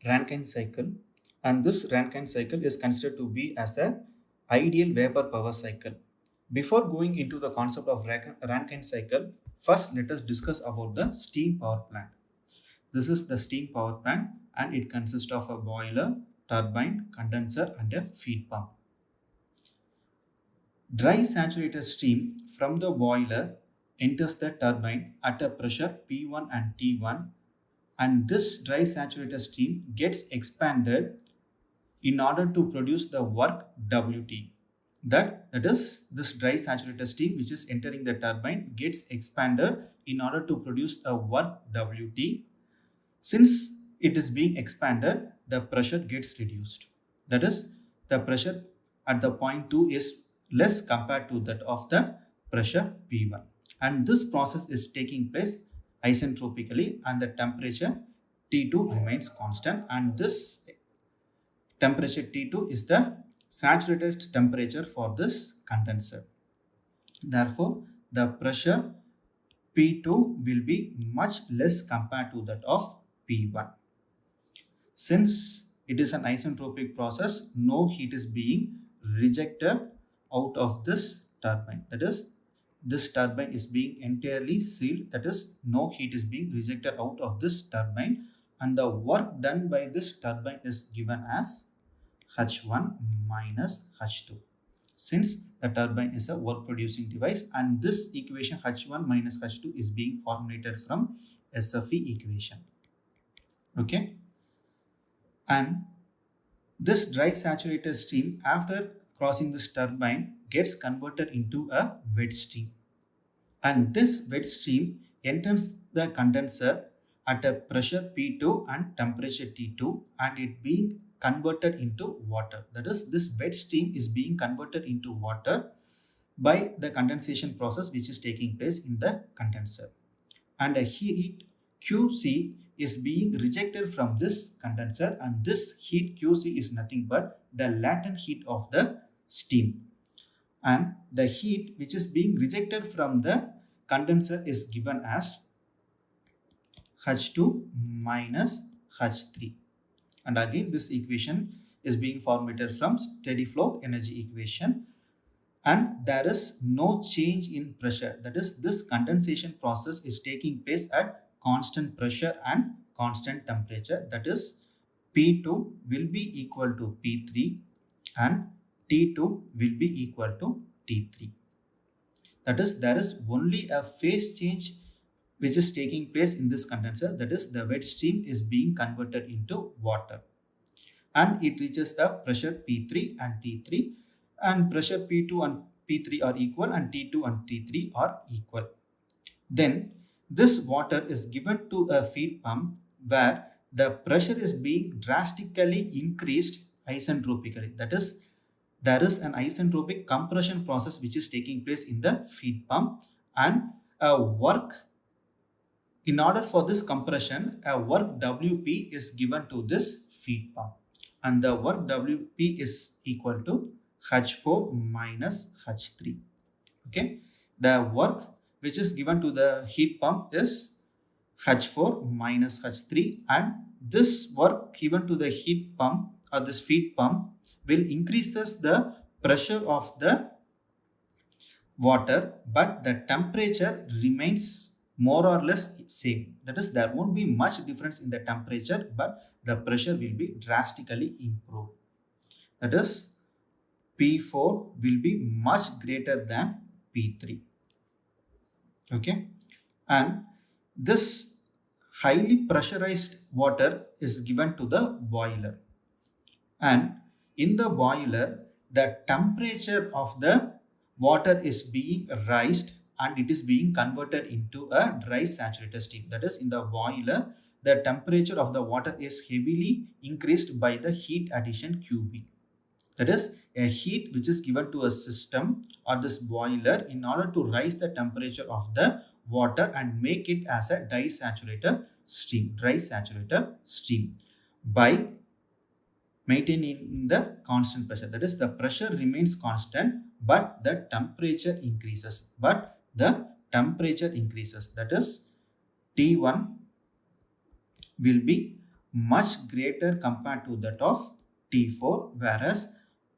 Rankine cycle, and this Rankine cycle is considered to be as a ideal Weber power cycle. Before going into the concept of Rankine cycle, first let us discuss about the steam power plant. This is the steam power plant and it consists of a boiler, turbine, condenser and a feed pump. Dry saturated steam from the boiler enters the turbine at a pressure P1 and T1, and this dry saturated steam gets expanded in order to produce the work WT. That is, this dry saturated steam which is entering the turbine gets expanded in order to produce a work WT. Since it is being expanded, the pressure gets reduced. That is, the pressure at the point 2 is less compared to that of the pressure P1. And this process is taking place isentropically and the temperature T2 remains constant, and this temperature T2 is the saturated temperature for this condenser. Therefore, the pressure P2 will be much less compared to that of P1. Since it is an isentropic process, no heat is being rejected out of this turbine. That is, this turbine is being entirely sealed. That is, no heat is being rejected out of this turbine, and the work done by this turbine is given as H1 minus H2. Since the turbine is a work producing device, and this equation H1 minus H2 is being formulated from SFE equation. Okay, and this dry saturated steam after crossing this turbine gets converted into a wet steam, and this wet stream enters the condenser at a pressure P2 and temperature T2, and it being converted into water. That is, this wet stream is being converted into water by the condensation process which is taking place in the condenser, and a heat QC is being rejected from this condenser, and this heat QC is nothing but the latent heat of the steam, and the heat which is being rejected from the condenser is given as H2 minus H3. And again, this equation is being formulated from steady flow energy equation, and there is no change in pressure. That is, this condensation process is taking place at constant pressure and constant temperature. That is, P2 will be equal to P3 and T2 will be equal to T3. That is, there is only a phase change which is taking place in this condenser. That is, the wet stream is being converted into water, and it reaches the pressure P3 and T3, and pressure P2 and P3 are equal and T2 and T3 are equal. Then this water is given to a feed pump where the pressure is being drastically increased isentropically. That is, there is an isentropic compression process which is taking place in the feed pump, and a work, in order for this compression, a work WP is given to this feed pump, and the work WP is equal to H4 minus H3. Okay, the work which is given to the heat pump is H4 minus H3, and this work given to the heat pump or this feed pump will increases the pressure of the water, but the temperature remains more or less same. That is, there won't be much difference in the temperature, but the pressure will be drastically improved. That is, P4 will be much greater than P3. Okay, and this highly pressurized water is given to the boiler, and in the boiler the temperature of the water is being raised and it is being converted into a dry saturated steam. That is, in the boiler the temperature of the water is heavily increased by the heat addition QB. That is, a heat which is given to a system or this boiler in order to raise the temperature of the water and make it as a dry saturated steam by maintaining the constant pressure. That is, the pressure remains constant but the temperature increases. That is, T1 will be much greater compared to that of T4, whereas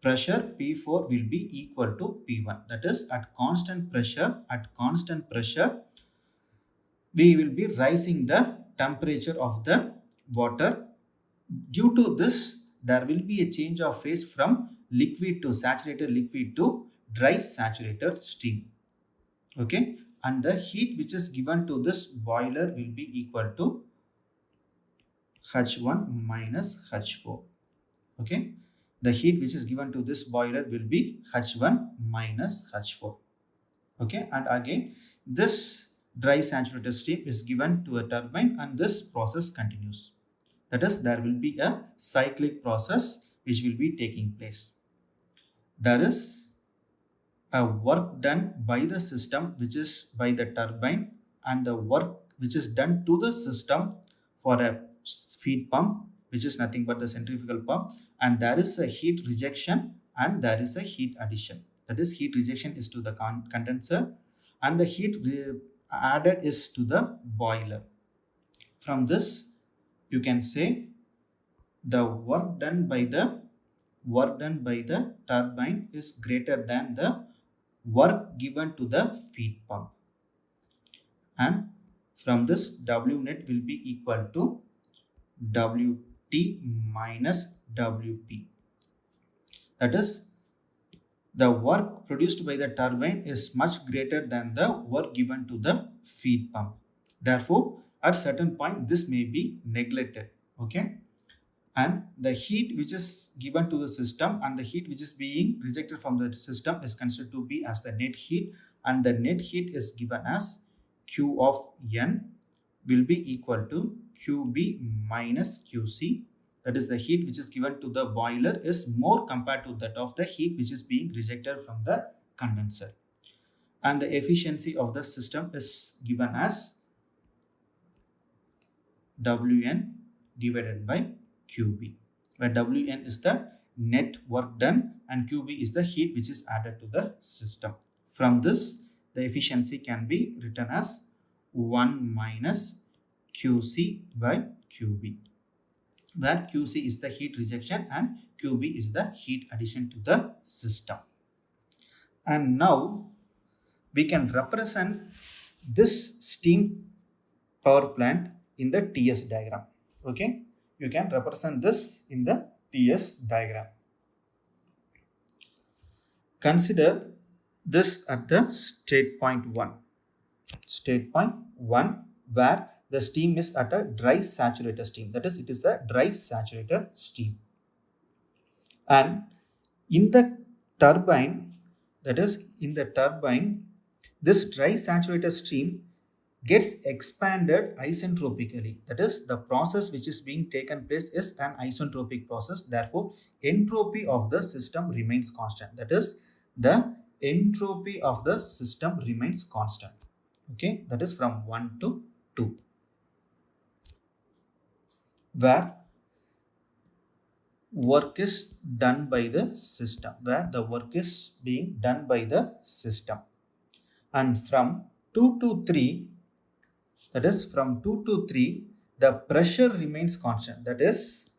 pressure P4 will be equal to P1. That is, at constant pressure, we will be raising the temperature of the water. Due to this, there will be a change of phase from liquid to saturated liquid to dry saturated steam. Okay, and the heat which is given to this boiler will be equal to H1 minus H4. Okay, the heat which is given to this boiler will be H1 minus H4. Okay, and again this dry saturated steam is given to a turbine and this process continues. That is, there will be a cyclic process which will be taking place. There is a work done by the system which is by the turbine, and the work which is done to the system for a feed pump, which is nothing but the centrifugal pump, and there is a heat rejection and there is a heat addition. That is, heat rejection is to the condenser and the heat added is to the boiler. From this you can say the work done by the turbine is greater than the work given to the feed pump, and from this W net will be equal to WT minus WP. That is, the work produced by the turbine is much greater than the work given to the feed pump. Therefore, at certain point this may be neglected. Okay, and the heat which is given to the system and the heat which is being rejected from the system is considered to be as the net heat, and the net heat is given as Q of N will be equal to QB minus QC. That is, the heat which is given to the boiler is more compared to that of the heat which is being rejected from the condenser, and the efficiency of the system is given as Wn divided by QB, where Wn is the net work done and QB is the heat which is added to the system. From this, the efficiency can be written as 1 minus QC by QB, where QC is the heat rejection and QB is the heat addition to the system. And now we can represent this steam power plant in the TS diagram. Okay, you can represent this in the TS diagram. Consider this at the state point 1. State point 1, where the steam is at a dry saturated steam. That is, it is a dry saturated steam. And in the turbine, this dry saturated steam gets expanded isentropically. That is, the process which is being taken place is an isentropic process. Therefore, entropy of the system remains constant. That is, the entropy of the system remains constant. Okay, that is from 1 to 2, where work is done by the system, and from 2 to 3, that is, from 2 to 3, the pressure remains constant. That is,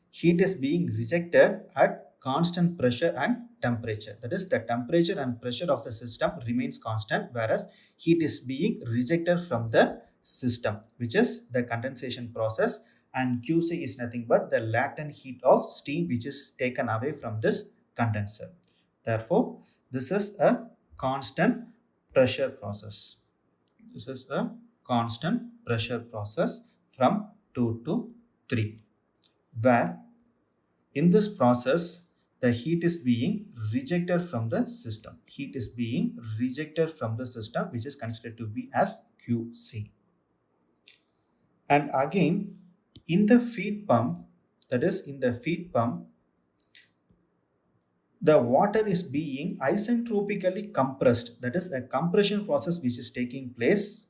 heat is being rejected at constant pressure and temperature. That is, the temperature and pressure of the system remains constant, whereas heat is being rejected from the system, which is the condensation process, and QC is nothing but the latent heat of steam which is taken away from this condenser. Therefore, this is a constant pressure process. From 2 to 3, where in this process the heat is being rejected from the system. Which is considered to be as QC. And again, in the feed pump, the water is being isentropically compressed. That is, a compression process which is taking place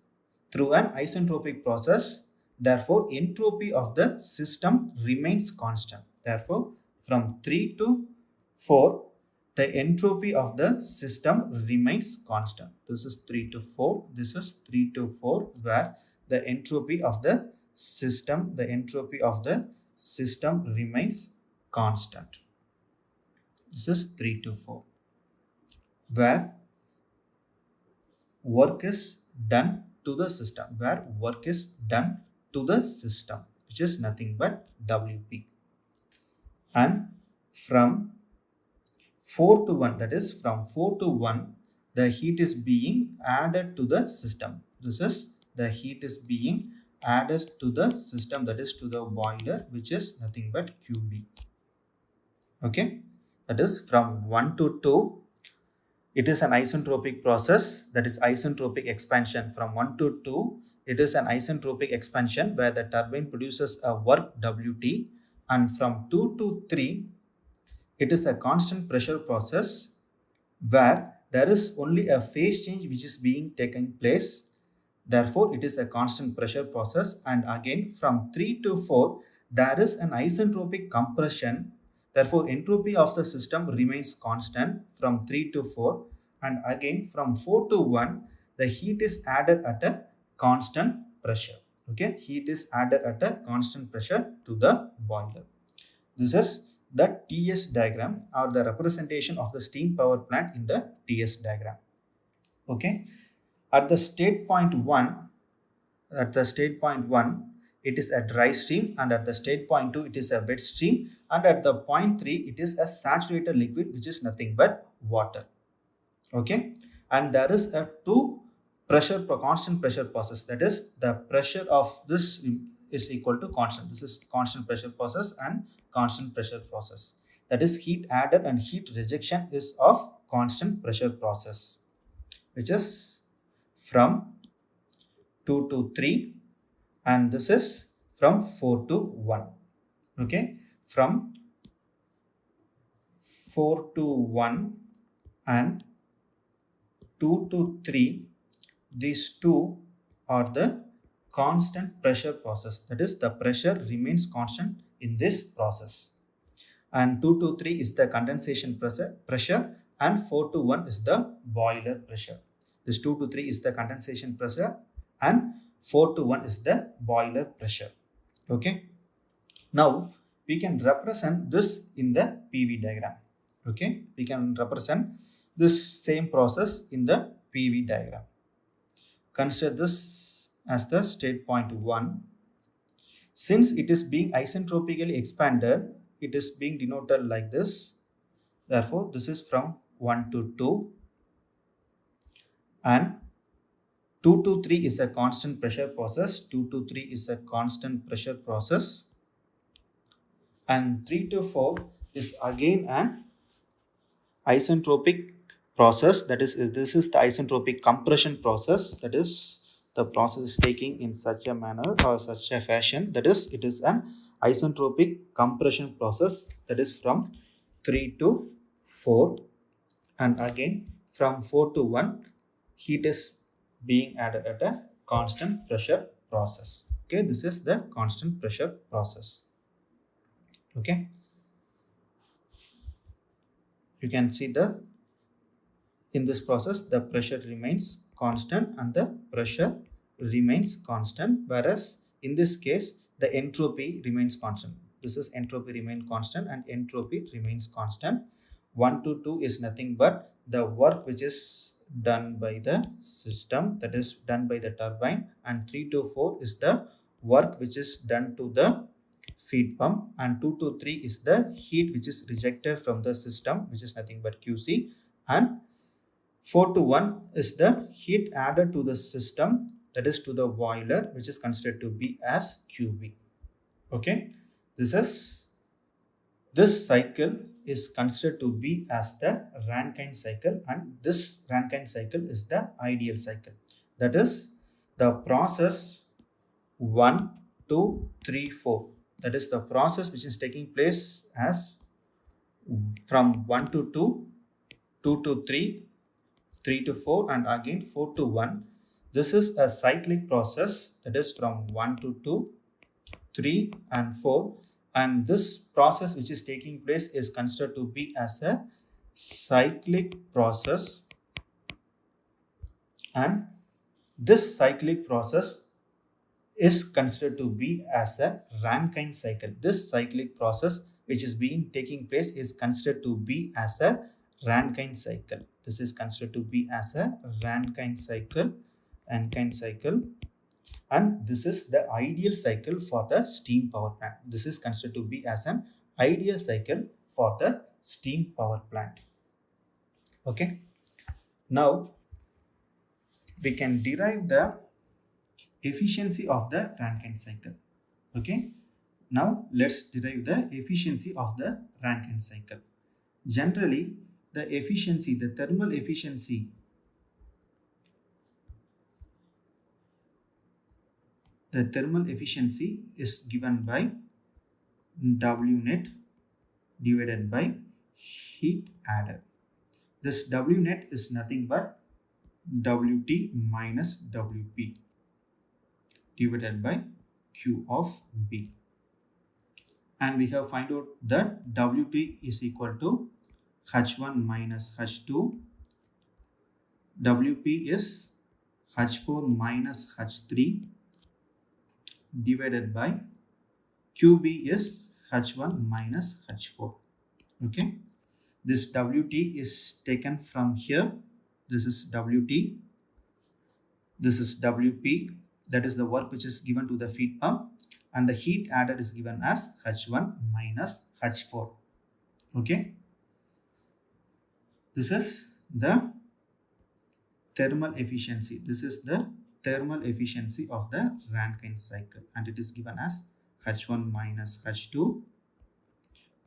through an isentropic process. Therefore, entropy of the system remains constant. Therefore, from 3 to 4, the entropy of the system remains constant. This is 3 to 4, where the entropy of the system, the entropy of the system remains constant. This is 3 to 4, where work is done to the system, which is nothing but WP. And from 4 to 1, that is from 4 to 1, the heat is being added to the system. This is the heat is being added to the system, that is to the boiler, which is nothing but QB. Okay, that is from 1 to 2. It is an isentropic process, that is isentropic expansion. From 1 to 2, it is an isentropic expansion where the turbine produces a work WT, and from 2 to 3, it is a constant pressure process where there is only a phase change which is being taken place. Therefore, it is a constant pressure process. And again, from 3 to 4, there is an isentropic compression. Therefore, entropy of the system remains constant from 3 to 4. And again, from 4 to 1, the heat is added at a constant pressure. Okay, heat is added at a constant pressure to the boiler. This is the TS diagram, or the representation of the steam power plant in the TS diagram. Okay, at the state point 1, it is a dry stream, and at the state point 2, it is a wet stream, and at the point 3, it is a saturated liquid, which is nothing but water. Okay, and there is a constant pressure process, that is the pressure of this is equal to constant. This is constant pressure process and constant pressure process, that is heat added and heat rejection is of constant pressure process, which is from 2 to 3, and this is from 4 to 1. Okay, from 4 to 1 and 2 to 3, these two are the constant pressure process, that is the pressure remains constant in this process. And 2 to 3 is the condensation pressure, and 4 to 1 is the boiler pressure. This 2 to 3 is the condensation pressure, and 4 to 1 is the boiler pressure. Okay, now we can represent this in the PV diagram. Okay, we can represent this same process in the PV diagram. Consider this as the state point 1. Since it is being isentropically expanded, it is being denoted like this. Therefore, this is from 1 to 2, and 2 to 3 is a constant pressure process. 2 to 3 is a constant pressure process, and 3 to 4 is again an isentropic process, that is this is the isentropic compression process, that is the process is taking in such a manner or such a fashion, that is it is an isentropic compression process, that is from 3 to 4, and again from 4 to 1, heat is being added at a constant pressure process. Okay, this is the constant pressure process. Okay, you can see in this process the pressure remains constant and the pressure remains constant, whereas in this case the entropy remains constant. This is entropy remain constant and entropy remains constant. 1 to 2 is nothing but the work which is done by the system, that is done by the turbine, and 3 to 4 is the work which is done to the feed pump, and 2 to 3 is the heat which is rejected from the system, which is nothing but QC, and 4 to 1 is the heat added to the system, that is to the boiler, which is considered to be as QB. Okay, this cycle is considered to be as the Rankine cycle, and this Rankine cycle is the ideal cycle. That is the process 1, 2, 3, 4. That is the process which is taking place as from 1 to 2, 2 to 3, 3 to 4, and again 4 to 1. This is a cyclic process, that is from 1 to 2, 3 and 4, and this process which is taking place is considered to be as a cyclic process, and this cyclic process is considered to be as a Rankine cycle. This cyclic process which is being taking place is considered to be as a Rankine cycle. This is considered to be as a Rankine cycle, and this is the ideal cycle for the steam power plant. This is considered to be as an ideal cycle for the steam power plant. Okay. Now we can derive the efficiency of the Rankine cycle. Okay. Now let's derive the efficiency of the Rankine cycle. Generally, the thermal efficiency is given by W net divided by heat added. This W net is nothing but Wt minus Wp divided by Q of B. And we have find out that Wt is equal to H1 minus H2. Wp is H4 minus H3 divided by Qb is H1 minus H4. Okay. This Wt is taken from here. This is Wt. This is Wp. That is the work which is given to the feed pump. And the heat added is given as H1 minus H4. Okay. This is the thermal efficiency. This is the thermal efficiency of the Rankine cycle. And it is given as H1 minus H2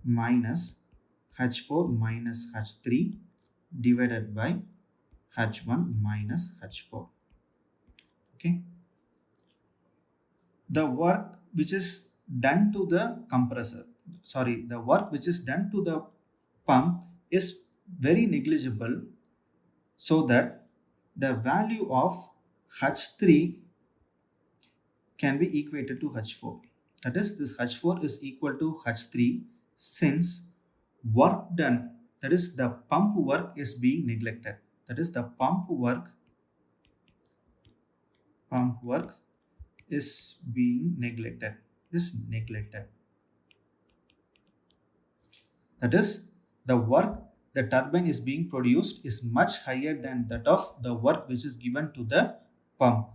minus H4 minus H3 divided by H1 minus H4. Okay. The work which is done to the the work which is done to the pump is very negligible, so that the value of H3 can be equated to H4. That is, this H4 is equal to H3 since work done, that is the pump work, is being neglected. That is, the pump work is being neglected. That is, the work the turbine is being produced is much higher than that of the work which is given to the pump.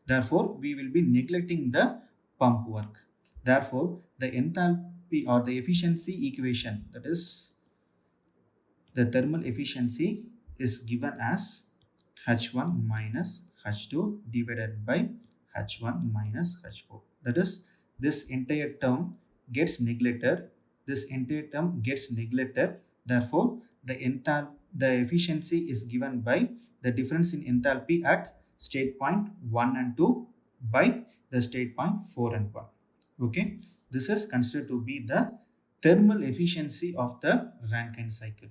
Therefore, we will be neglecting the pump work. Therefore, the enthalpy or the efficiency equation, that is the thermal efficiency, is given as H1 minus H2 divided by H1 minus H4. That is, this entire term gets neglected. Therefore, the efficiency is given by the difference in enthalpy at state point 1 and 2 by the state point 4 and 1. Okay. This is considered to be the thermal efficiency of the Rankine cycle.